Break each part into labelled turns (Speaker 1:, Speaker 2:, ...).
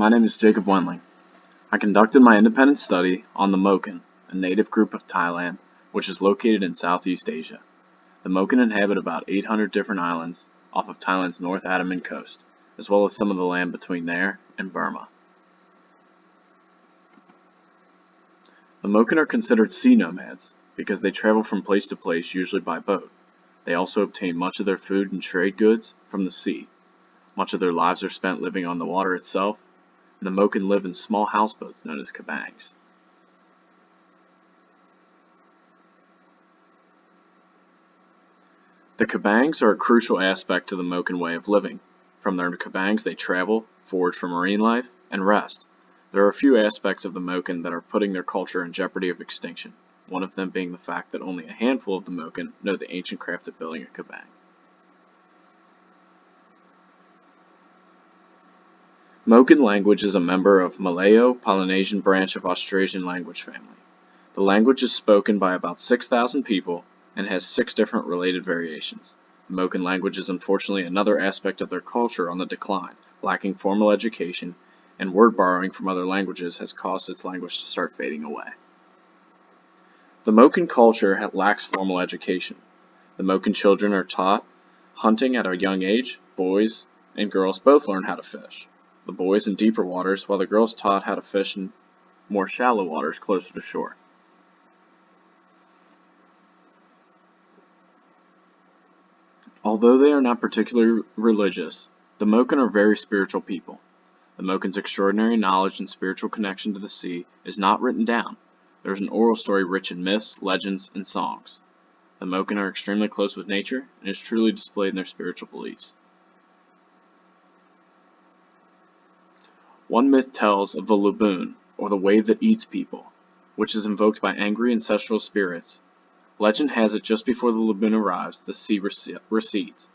Speaker 1: My name is Jacob Wendling. I conducted my independent study on the Moken, a native group of Thailand, which is located in Southeast Asia. The Moken inhabit about 800 different islands off of Thailand's North Andaman coast, as well as some of the land between there and Burma. The Moken are considered sea nomads because they travel from place to place, usually by boat. They also obtain much of their food and trade goods from the sea. Much of their lives are spent living on the water itself, and the Moken live in small houseboats known as kabangs. The kabangs are a crucial aspect to the Moken way of living. From their kabangs they travel, forage for marine life, and rest. There are a few aspects of the Moken that are putting their culture in jeopardy of extinction, one of them being the fact that only a handful of the Moken know the ancient craft of building a kabang. Moken language is a member of Malayo-Polynesian branch of Austrasian language family. The language is spoken by about 6,000 people and has 6 different related variations. The Moken language is unfortunately another aspect of their culture on the decline, lacking formal education, and word borrowing from other languages has caused its language to start fading away. The Moken culture lacks formal education. The Moken children are taught hunting at a young age. Boys and girls both learn how to fish. The boys in deeper waters, while the girls taught how to fish in more shallow waters closer to shore. Although they are not particularly religious, the Moken are very spiritual people. The Moken's extraordinary knowledge and spiritual connection to the sea is not written down. There is an oral story rich in myths, legends, and songs. The Moken are extremely close with nature and is truly displayed in their spiritual beliefs. One myth tells of the laboon, or the wave that eats people, which is invoked by angry ancestral spirits. Legend has it just before the laboon arrives, the sea recedes.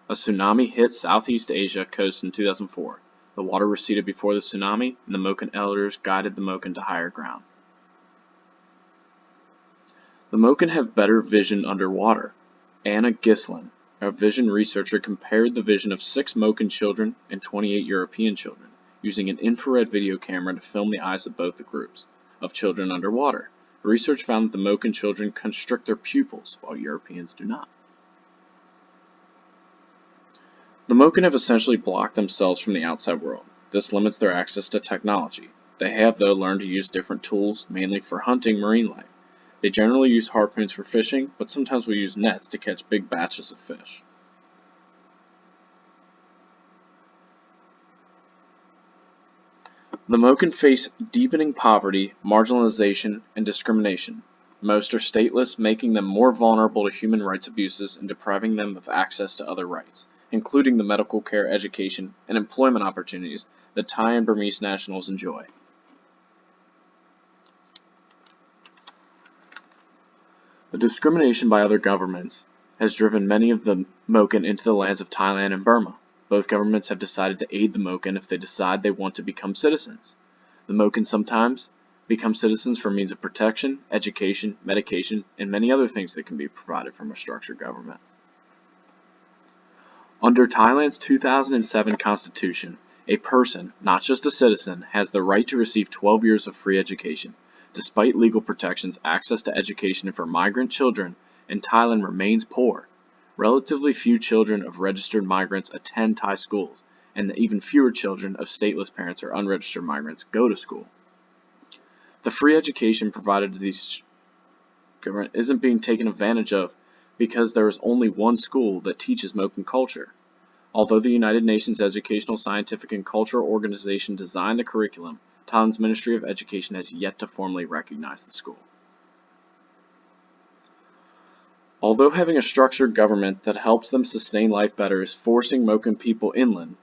Speaker 1: A tsunami hit Southeast Asia coast in 2004. The water receded before the tsunami, and the Moken elders guided the Moken to higher ground. The Moken have better vision underwater. Anna Gislin, a vision researcher, compared the vision of 6 Moken children and 28 European children, using an infrared video camera to film the eyes of both the groups of children underwater. The research found that the Moken children constrict their pupils, while Europeans do not. The Moken have essentially blocked themselves from the outside world. This limits their access to technology. They have, though, learned to use different tools, mainly for hunting marine life. They generally use harpoons for fishing, but sometimes will use nets to catch big batches of fish. The Moken face deepening poverty, marginalization, and discrimination. Most are stateless, making them more vulnerable to human rights abuses and depriving them of access to other rights, including the medical care, education, and employment opportunities that Thai and Burmese nationals enjoy. The discrimination by other governments has driven many of the Moken into the lands of Thailand and Burma. Both governments have decided to aid the Moken if they decide they want to become citizens. The Moken sometimes become citizens for means of protection, education, medication, and many other things that can be provided from a structured government. Under Thailand's 2007 constitution, a person, not just a citizen, has the right to receive 12 years of free education. Despite legal protections, access to education for migrant children in Thailand remains poor. Relatively few children of registered migrants attend Thai schools, and even fewer children of stateless parents or unregistered migrants go to school. The free education provided to these government isn't being taken advantage of because there is only one school that teaches Moken culture. Although the United Nations Educational, Scientific, and Cultural Organization designed the curriculum, Thailand's Ministry of Education has yet to formally recognize the school. Although having a structured government that helps them sustain life better is forcing Moken people inland,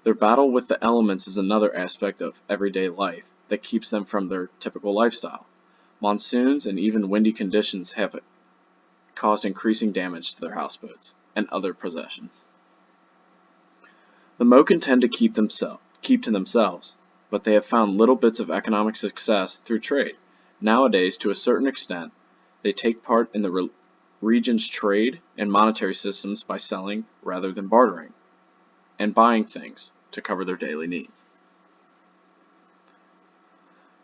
Speaker 1: their battle with the elements is another aspect of everyday life that keeps them from their typical lifestyle. Monsoons and even windy conditions have caused increasing damage to their houseboats and other possessions. The Moken tend to keep to themselves, but they have found little bits of economic success through trade. Nowadays, to a certain extent, they take part in the region's trade and monetary systems by selling rather than bartering, and buying things to cover their daily needs.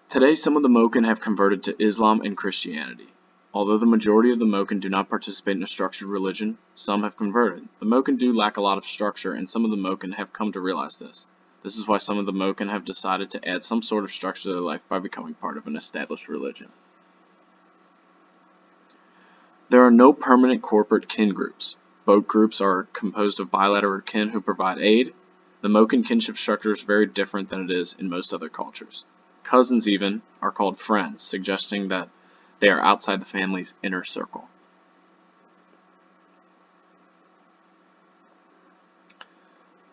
Speaker 1: Today, some of the Moken have converted to Islam and Christianity. Although the majority of the Moken do not participate in a structured religion, some have converted. The Moken do lack a lot of structure, and some of the Moken have come to realize this. This is why some of the Moken have decided to add some sort of structure to their life by becoming part of an established religion. There are no permanent corporate kin groups. Both groups are composed of bilateral kin who provide aid. The Moken kinship structure is very different than it is in most other cultures. Cousins even are called friends, suggesting that they are outside the family's inner circle.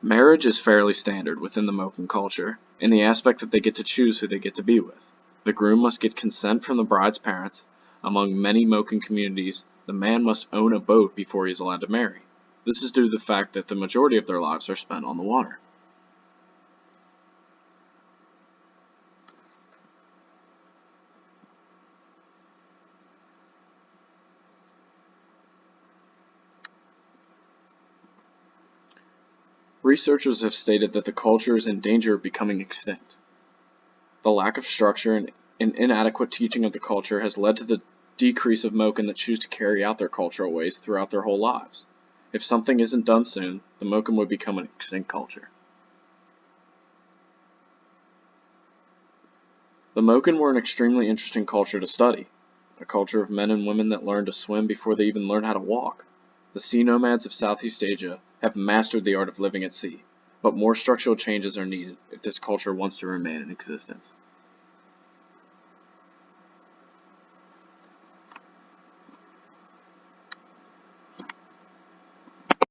Speaker 1: Marriage is fairly standard within the Moken culture, in the aspect that they get to choose who they get to be with. The groom must get consent from the bride's parents. Among many Moken communities, the man must own a boat before he is allowed to marry. This is due to the fact that the majority of their lives are spent on the water. Researchers have stated that the culture is in danger of becoming extinct. The lack of structure and inadequate teaching of the culture has led to the decrease of Moken that choose to carry out their cultural ways throughout their whole lives. If something isn't done soon, the Moken would become an extinct culture. The Moken were an extremely interesting culture to study, a culture of men and women that learned to swim before they even learned how to walk. The sea nomads of Southeast Asia have mastered the art of living at sea, but more structural changes are needed if this culture wants to remain in existence.